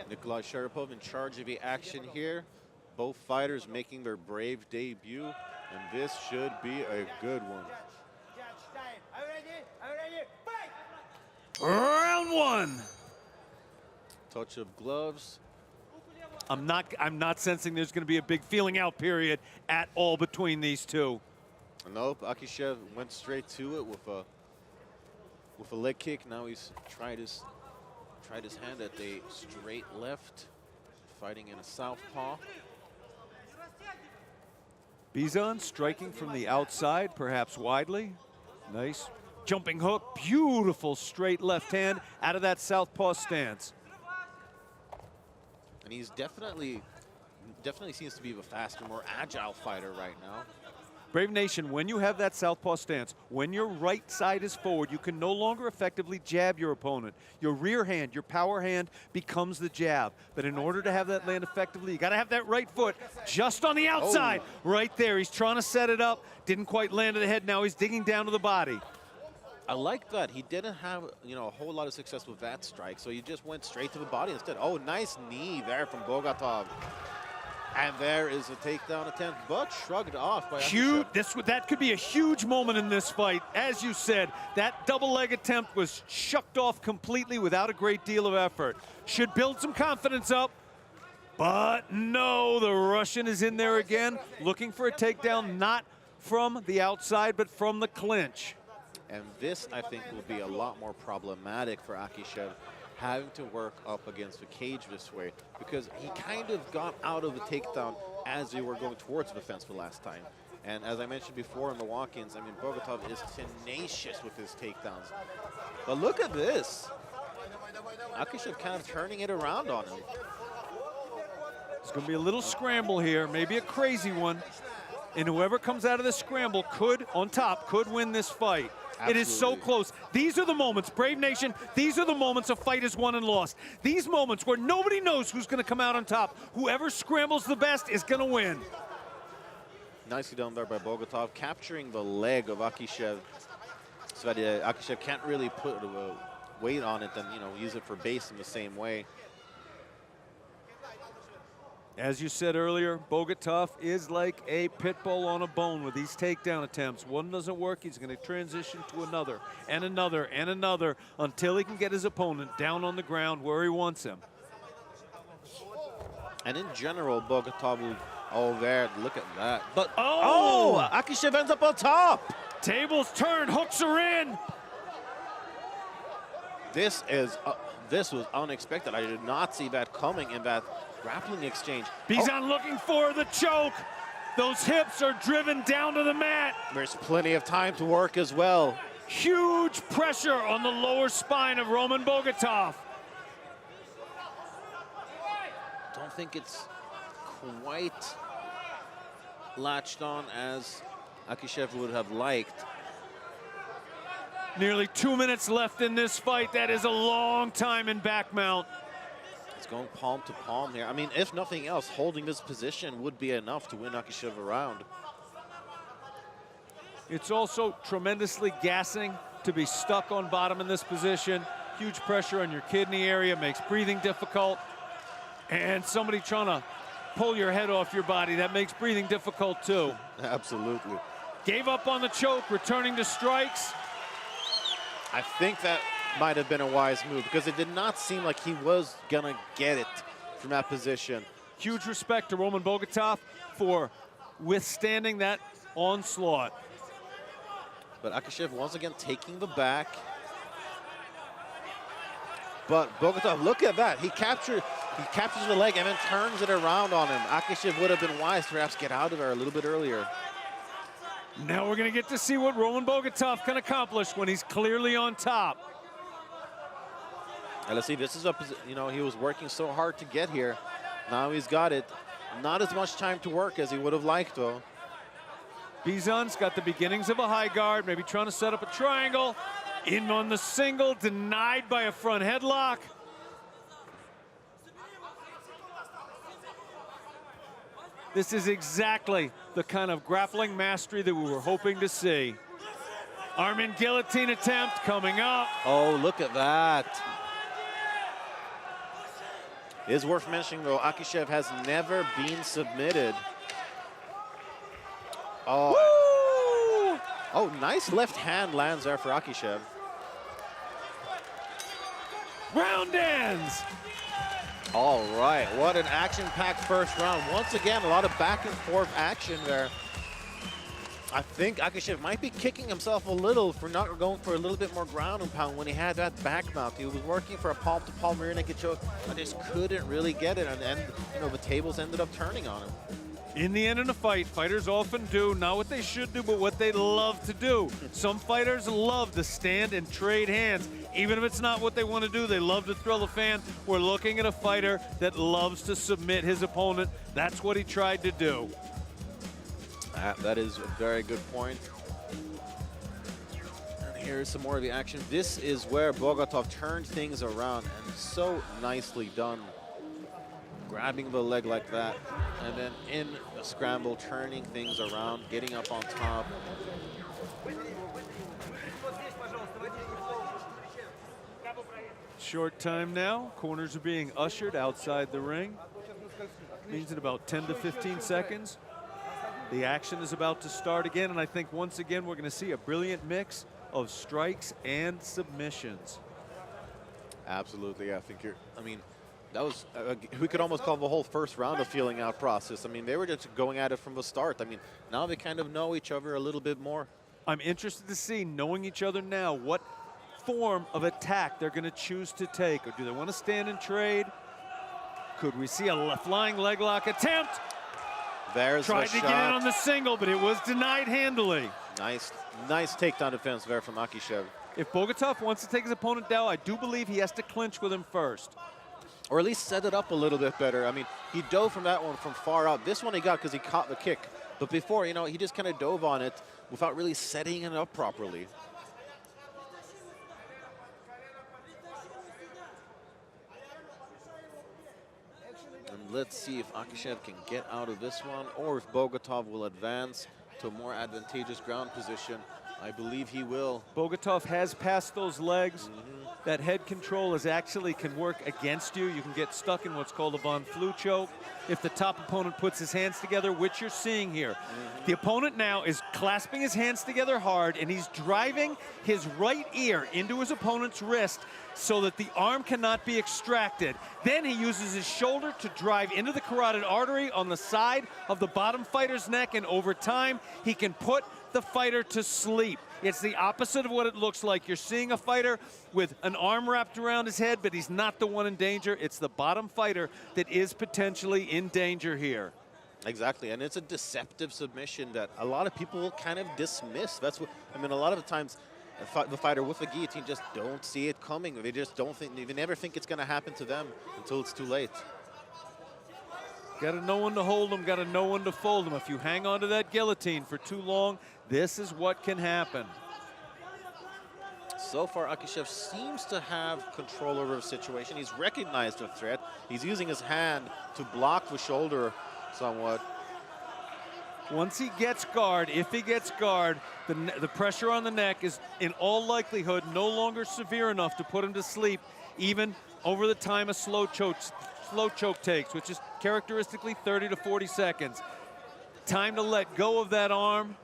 Nikolai Sharapov in charge of the action here. Both fighters making their brave debut, and this should be a good one. Round one. Touch of gloves. I'm not sensing there's going to be a big feeling out period at all between these two. Nope, Akishev went straight to it with a leg kick. Now he's tried his hand at a straight left, fighting in a southpaw. Bizan striking from the outside, perhaps widely. Nice jumping hook, beautiful straight left hand out of that southpaw stance. And he's definitely seems to be a faster, more agile fighter right now. Brave Nation, when you have that southpaw stance, when your right side is forward, you can no longer effectively jab your opponent. Your rear hand, your power hand, becomes the jab. But in order to have that land effectively, you got to have that right foot just on the outside. Oh. Right there, he's trying to set it up. Didn't quite land to the head. Now he's digging down to the body. I like that. He didn't have, a whole lot of success with that strike, so he just went straight to the body instead. Oh, nice knee there from Bogatov. And there is a takedown attempt, but shrugged off by huge. That could be a huge moment in this fight. As you said, that double leg attempt was shucked off completely without a great deal of effort. Should build some confidence up, but no, the Russian is in there again, looking for a takedown, not from the outside, but from the clinch. And this, I think, will be a lot more problematic for Akishev, having to work up against the cage this way, because he kind of got out of the takedown as they were going towards the fence the last time. And as I mentioned before in the walk-ins, I mean, Bogatov is tenacious with his takedowns. But look at this. Akishev kind of turning it around on him. It's going to be a little scramble here, maybe a crazy one. And whoever comes out of this scramble could win this fight. Absolutely. It is so close. These are the moments, Brave Nation, these are the moments a fight is won and lost. These moments where nobody knows who's going to come out on top. Whoever scrambles the best is going to win. Nicely done there by Bogatov, capturing the leg of Akishev so that Akishev can't really put weight on it and use it for base in the same way. As you said earlier, Bogatov is like a pit bull on a bone with these takedown attempts. One doesn't work, he's going to transition to another, and another, and another, until he can get his opponent down on the ground where he wants him. And in general, Bogatov will, there, look at that. But, Akishev ends up on top. Tables turn, hooks are in. This was unexpected. I did not see that coming in that grappling exchange. Bizan looking for the choke. Those hips are driven down to the mat. There's plenty of time to work as well. Huge pressure on the lower spine of Roman Bogatov. Don't think it's quite latched on as Akishev would have liked. Nearly 2 minutes left in this fight. That is a long time in back mount. It's going palm to palm here. I mean, if nothing else, holding this position would be enough to win Akishev around. It's also tremendously gassing to be stuck on bottom in this position. Huge pressure on your kidney area, makes breathing difficult. And somebody trying to pull your head off your body, that makes breathing difficult too. Absolutely. Gave up on the choke, returning to strikes. I think that might have been a wise move because it did not seem like he was gonna get it from that position. Huge respect to Roman Bogatov for withstanding that onslaught. But Akishev once again taking the back. But Bogatov, look at that. He captures the leg and then turns it around on him. Akishev would have been wise to perhaps get out of there a little bit earlier. Now we're going to get to see what Roman Bogatov can accomplish when he's clearly on top. And let's see, this is a, he was working so hard to get here. Now he's got it. Not as much time to work as he would have liked, though. Bizan's got the beginnings of a high guard, maybe trying to set up a triangle. In on the single, denied by a front headlock. This is exactly the kind of grappling mastery that we were hoping to see. Arm-in guillotine attempt coming up. Oh, look at that. It is worth mentioning, though, Akishev has never been submitted. Oh, oh, nice left hand lands there for Akishev. Round ends. All right, what an action-packed first round. Once again, a lot of back and forth action there. I think Akishev might be kicking himself a little for not going for a little bit more ground and pound when he had that back mount. He was working for a palm-to-palm rear naked choke, but just couldn't really get it, and then, you know, the tables ended up turning on him. In the end of the fight, fighters often do not what they should do, but what they love to do. Some fighters love to stand and trade hands. Even if it's not what they want to do, they love to thrill the fan. We're looking at a fighter that loves to submit his opponent. That's what he tried to do. That is a very good point. And here's some more of the action. This is where Bogatov turned things around, and so nicely done. Grabbing the leg like that, and then in a scramble, turning things around, getting up on top. Short time now. Corners are being ushered outside the ring. Means in about 10 to 15 seconds, the action is about to start again, and I think once again we're going to see a brilliant mix of strikes and submissions. Absolutely, I think I mean, that was, we could almost call the whole first round a feeling out process. I mean, they were just going at it from the start. I mean, now they kind of know each other a little bit more. I'm interested to see, knowing each other now, what form of attack they're going to choose to take. Or do they want to stand and trade? Could we see a flying leg lock attempt? There's Tried to get in on the single, but it was denied handily. Nice takedown defense there from Akishev. If Bogatov wants to take his opponent down, I do believe he has to clinch with him first. Or at least set it up a little bit better. I mean, he dove from that one from far out. This one he got because he caught the kick. But before, you know, he just kind of dove on it without really setting it up properly. And let's see if Akishev can get out of this one, or if Bogatov will advance to a more advantageous ground position. I believe he will. Bogatov has passed those legs. That head control actually can work against you. You can get stuck in what's called a von Flue choke if the top opponent puts his hands together, which you're seeing here. The opponent now is clasping his hands together hard, and he's driving his right ear into his opponent's wrist so that the arm cannot be extracted. Then he uses his shoulder to drive into the carotid artery on the side of the bottom fighter's neck, and over time, he can put the fighter to sleep. It's the opposite of what it looks like. You're seeing a fighter with an arm wrapped around his head, but he's not the one in danger. It's the bottom fighter that is potentially in danger here. Exactly, and it's a deceptive submission that a lot of people kind of dismiss. That's what, I mean, a lot of the times, the fighter with a guillotine just don't see it coming. They just don't think, they never think it's going to happen to them until it's too late. Got to know when to hold them, got to know when to fold them. If you hang on to that guillotine for too long, this is what can happen. So far, Akishev seems to have control over the situation. He's recognized the threat. He's using his hand to block the shoulder somewhat. Once he gets guard, if he gets guard, the pressure on the neck is in all likelihood no longer severe enough to put him to sleep, even over the time a slow choke takes, which is characteristically 30 to 40 seconds. Time to let go of that arm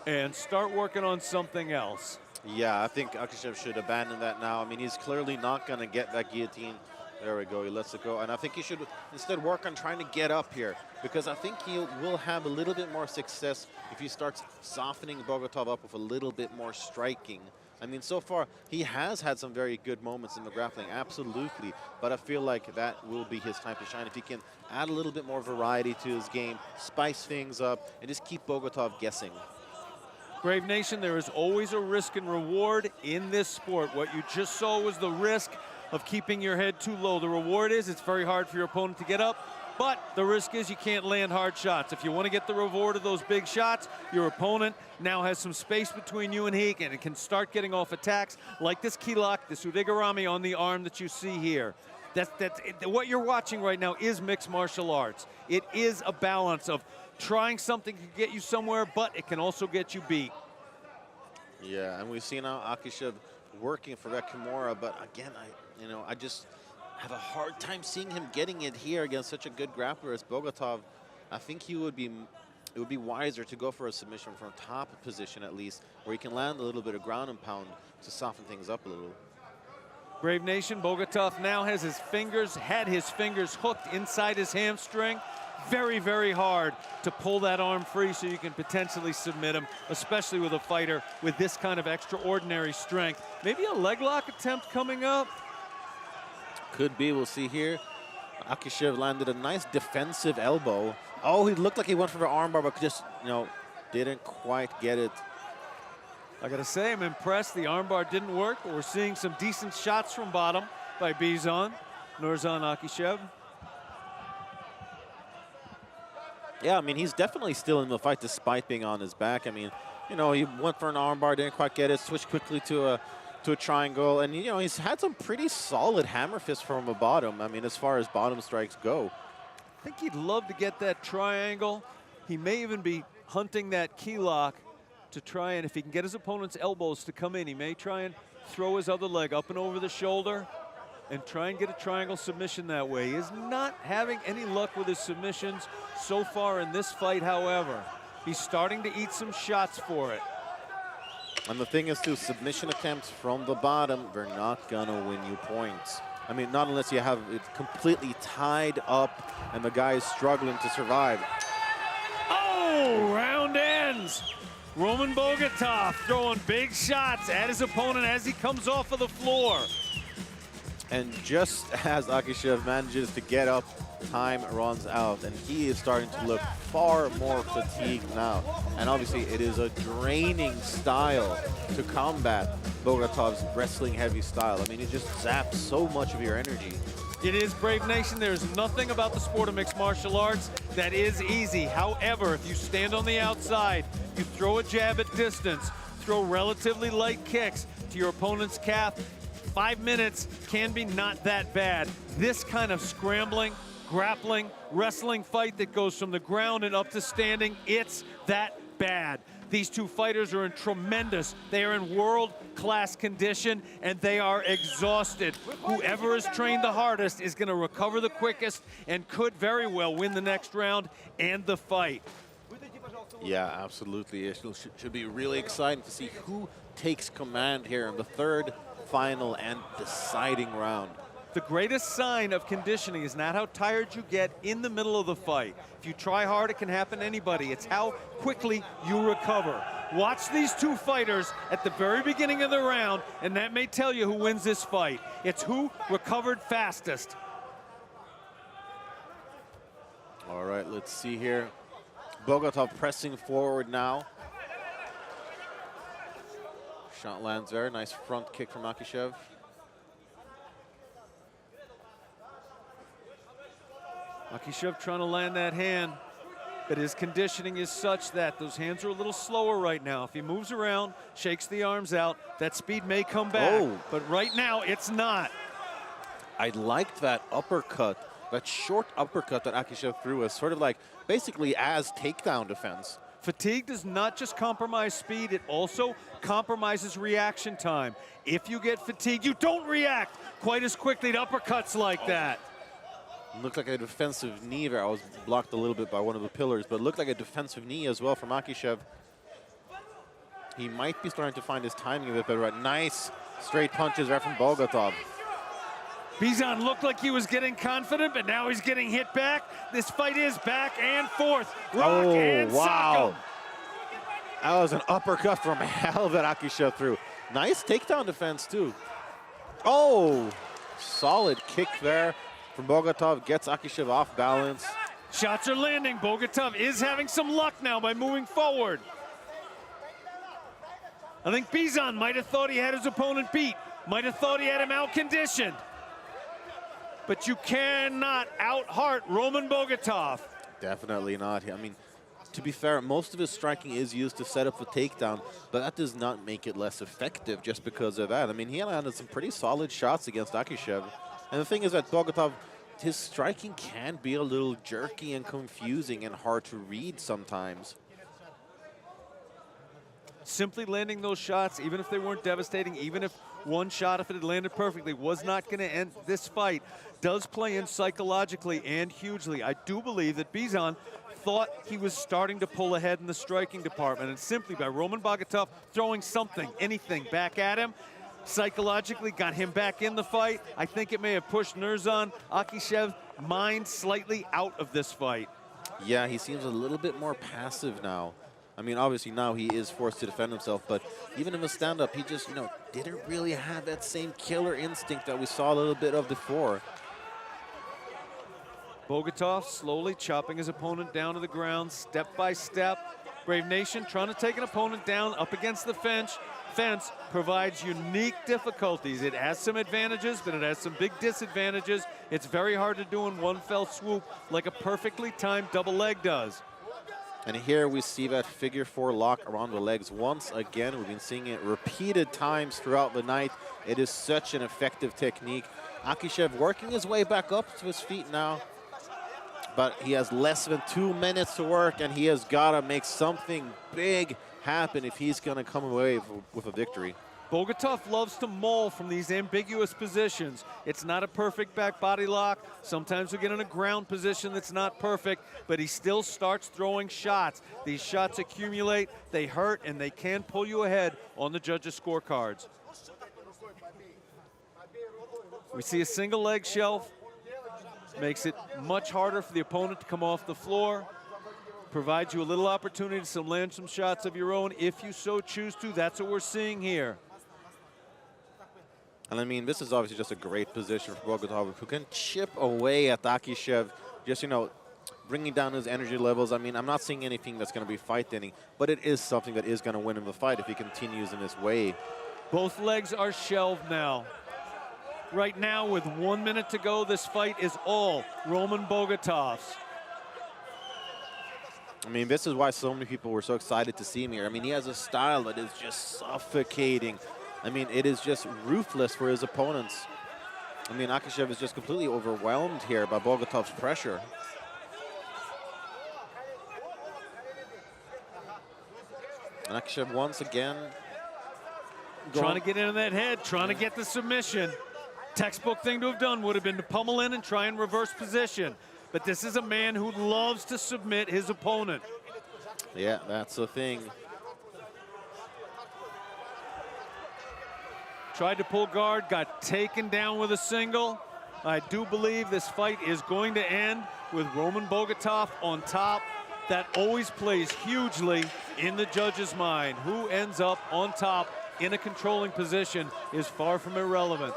and start working on something else. Yeah, I think Akishev should abandon that now. I mean, he's clearly not going to get that guillotine. There we go, he lets it go. And I think he should instead work on trying to get up here, because I think he will have a little bit more success if he starts softening Bogatov up with a little bit more striking. I mean, so far, he has had some very good moments in the grappling, absolutely. But I feel like that will be his time to shine. If he can add a little bit more variety to his game, spice things up, and just keep Bogatov guessing. Brave Nation, there is always a risk and reward in this sport. What you just saw was the risk of keeping your head too low. The reward is it's very hard for your opponent to get up, but the risk is you can't land hard shots. If you want to get the reward of those big shots, your opponent now has some space between you and he, and it can start getting off attacks like this key lock, this udigarami on the arm that you see here. What you're watching right now is mixed martial arts. It is a balance of trying something to get you somewhere, but it can also get you beat. Yeah, and we've seen now Akishev working for that Kimura, but again, I just have a hard time seeing him getting it here against such a good grappler as Bogatov. I think it would be wiser to go for a submission from top position at least, where he can land a little bit of ground and pound to soften things up a little. Brave Nation, Bogatov now has his fingers hooked inside his hamstring. Very, very hard to pull that arm free so you can potentially submit him, especially with a fighter with this kind of extraordinary strength. Maybe a leg lock attempt coming up. Could be, we'll see here. Akishev landed a nice defensive elbow. Oh, he looked like he went for the armbar, but just, didn't quite get it. I gotta say, I'm impressed. The armbar didn't work, but we're seeing some decent shots from bottom by Nurzhan Akishev. Yeah, I mean, he's definitely still in the fight despite being on his back. I mean, he went for an armbar, didn't quite get it, switched quickly to a triangle, and he's had some pretty solid hammer fists from the bottom. I mean, as far as bottom strikes go. I think he'd love to get that triangle. He may even be hunting that key lock to try, and if he can get his opponent's elbows to come in, he may try and throw his other leg up and over the shoulder and try and get a triangle submission that way. He is not having any luck with his submissions so far in this fight, however. He's starting to eat some shots for it. And the thing is, too, submission attempts from the bottom, they're not gonna win you points. I mean, not unless you have it completely tied up and the guy is struggling to survive. Oh, round ends. Roman Bogatov throwing big shots at his opponent as he comes off of the floor. And just as Akishev manages to get up, time runs out, and he is starting to look far more fatigued now. And obviously, it is a draining style to combat Bogatov's wrestling-heavy style. I mean, it just zaps so much of your energy. It is, Brave Nation. There's nothing about the sport of mixed martial arts that is easy. However, if you stand on the outside, you throw a jab at distance, throw relatively light kicks to your opponent's calf, 5 minutes can be not that bad. This kind of scrambling, grappling, wrestling fight that goes from the ground and up to standing, it's that bad. These two fighters are in they are in world-class condition, and they are exhausted. Whoever is trained the hardest is gonna recover the quickest and could very well win the next round and the fight. Yeah, absolutely. It should be really exciting to see who takes command here in the third, final, and deciding round. The greatest sign of conditioning is not how tired you get in the middle of the fight. If you try hard, it can happen to anybody. It's how quickly you recover. Watch these two fighters at the very beginning of the round, and that may tell you who wins this fight. It's who recovered fastest. All right, let's see here. Bogatov pressing forward now. Shot lands there. Nice front kick from Akishev. Akishev trying to land that hand, but his conditioning is such that those hands are a little slower right now. If he moves around, shakes the arms out, that speed may come back. Oh. But right now, it's not. I liked that uppercut, that short uppercut that Akishev threw as sort of like basically as takedown defense. Fatigue does not just compromise speed, it also compromises reaction time. If you get fatigued, you don't react quite as quickly to uppercuts like that. Looked like a defensive knee there. I was blocked a little bit by one of the pillars, but looked like a defensive knee as well from Akishev. He might be starting to find his timing a bit better. Right? Nice straight punches there from Bogatov. Bizan looked like he was getting confident, but now he's getting hit back. This fight is back and forth. Rock and sock him. That was an uppercut from hell that Akishev threw. Nice takedown defense, too. Oh, solid kick there from Bogatov. Gets Akishev off balance. Shots are landing. Bogatov is having some luck now by moving forward. I think Bizan might have thought he had his opponent beat. Might have thought he had him out-conditioned. But you cannot out-heart Roman Bogatov. Definitely not. I mean, to be fair, most of his striking is used to set up a takedown, but that does not make it less effective just because of that. I mean, he landed some pretty solid shots against Akishev. And the thing is that Bogatov, his striking can be a little jerky and confusing and hard to read sometimes. Simply landing those shots, even if they weren't devastating, even if One shot, if it had landed perfectly, was not going to end this fight. Does play in psychologically and hugely. I do believe that Bizan thought he was starting to pull ahead in the striking department, and simply by Roman Bogatov throwing something, anything, back at him, psychologically got him back in the fight. I think it may have pushed Nurzhan Akishev's mind slightly out of this fight. Yeah, he seems a little bit more passive now. I mean, obviously now he is forced to defend himself, but even in a stand-up, he just, didn't really have that same killer instinct that we saw a little bit of before. Bogatov slowly chopping his opponent down to the ground, step by step. Brave Nation trying to take an opponent down up against the fence provides unique difficulties. It has some advantages, but it has some big disadvantages. It's very hard to do in one fell swoop like a perfectly timed double leg does. And here we see that figure 4 lock around the legs once again. We've been seeing it repeated times throughout the night. It is such an effective technique. Akishev working his way back up to his feet now, but he has less than 2 minutes to work, and he has got to make something big happen if he's going to come away with a victory. Bogatov loves to maul from these ambiguous positions. It's not a perfect back body lock. Sometimes we get in a ground position that's not perfect, but he still starts throwing shots. These shots accumulate, they hurt, and they can pull you ahead on the judges' scorecards. We see a single leg shelf. Makes it much harder for the opponent to come off the floor. Provides you a little opportunity to land some shots of your own if you so choose to. That's what we're seeing here. And I mean, this is obviously just a great position for Bogatov, who can chip away at Akishev, just, bringing down his energy levels. I mean, I'm not seeing anything that's going to be fight-ending, but it is something that is going to win him the fight if he continues in this way. Both legs are shelved now. Right now, with 1 minute to go, this fight is all Roman Bogatov's. I mean, this is why so many people were so excited to see him here. I mean, he has a style that is just suffocating. I mean, it is just ruthless for his opponents. I mean, Akishev is just completely overwhelmed here by Bogatov's pressure. And Akishev once again trying to get into that head, trying to get the submission. Textbook thing to have done would have been to pummel in and try and reverse position. But this is a man who loves to submit his opponent. Yeah, that's the thing. Tried to pull guard, got taken down with a single. I do believe this fight is going to end with Roman Bogatov on top. That always plays hugely in the judge's mind. Who ends up on top in a controlling position is far from irrelevant.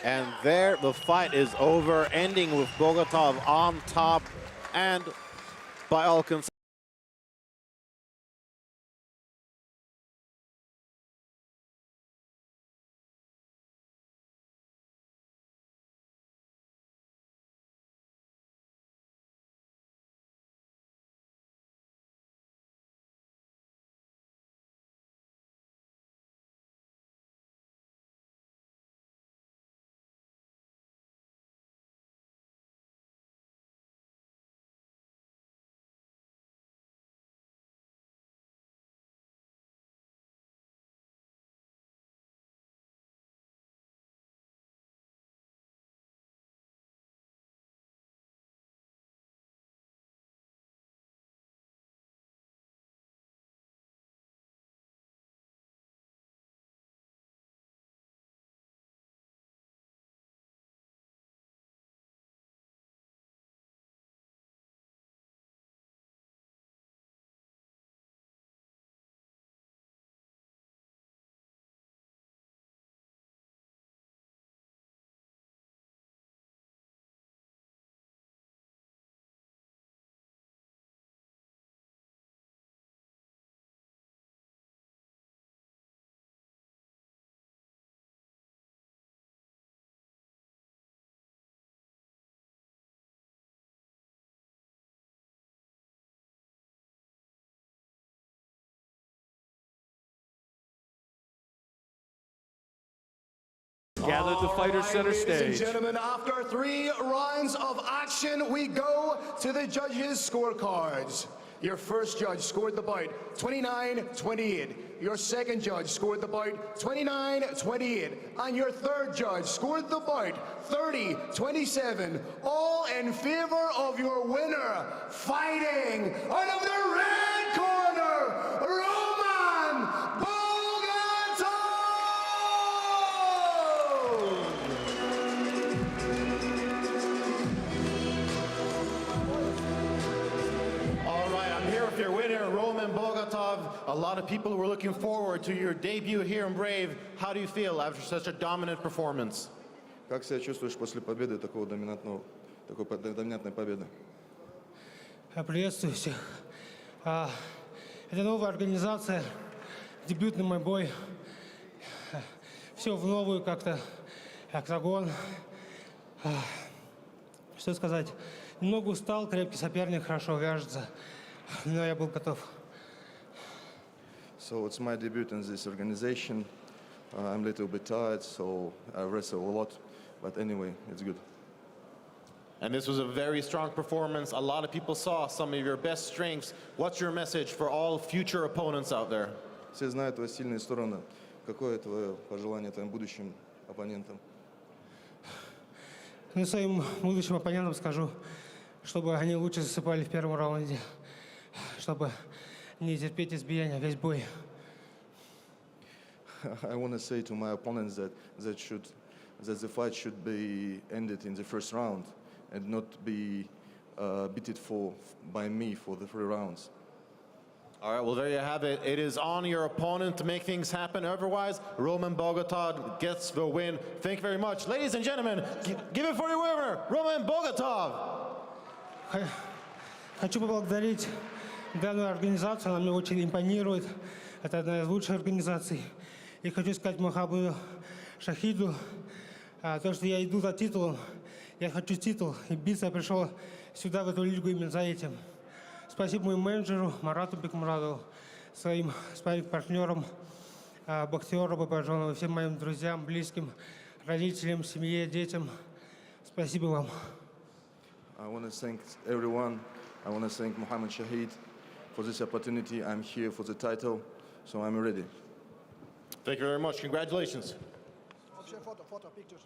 And there, the fight is over, ending with Bogatov on top, and by all consensus. Gathered the fighters center stage. Ladies and gentlemen, after 3 rounds of action, we go to the judges' scorecards. Your first judge scored the bout 29-28. Your second judge scored the bout 29-28. And your third judge scored the bout 30-27. All in favor of your winner, fighting out of the red corner, Roman Bogatov! All right, I'm here with your winner, Roman Bogatov. A lot of people were looking forward to your debut here in Brave. How do you feel after such a dominant performance? Как себя чувствуешь после победы такой доминантной победы? Приветствую всех. Это новая организация, дебютный мой бой. Все в новую как-то, октагон. Что сказать? Немного устал, крепкий соперник, хорошо вяжется, но я был готов. So it's my debut in this organization. I'm a little bit tired, so I wrestle a lot. But anyway, it's good. And this was a very strong performance. A lot of people saw some of your best strengths. What's your message for all future opponents out there? Все знают твои сильные стороны. Какое твое пожелание твоим будущим оппонентам? Ну, своим будущим оппонентам скажу, чтобы они лучше засыпали в первом раунде, чтобы не терпеть избиения весь бой. I want to say to my opponents that the fight should be ended in the first round and not be beaten by me for the 3 rounds. All right, well, there you have it. It is on your opponent to make things happen. Otherwise, Roman Bogatov gets the win. Thank you very much. Ladies and gentlemen, give it for your winner, Roman Bogatov. Хочу поблагодарить данную организацию, она мне очень импонирует. Это одна из лучших организаций. И хочу сказать Махабу Шахиду, то, что я иду за титулом, я хочу титул, и биться я пришел сюда, в эту лигу, именно за этим. Спасибо моему менеджеру Марату Бекмурадову, своим спарринг-партнерам, боксеру Бабажонову, всем моим друзьям, близким, родителям, семье, детям. Спасибо вам. I want to thank everyone. I want to thank Muhammad Shahid for this opportunity. I'm here for the title, so I'm ready. Thank you very much. Congratulations. Photo, pictures.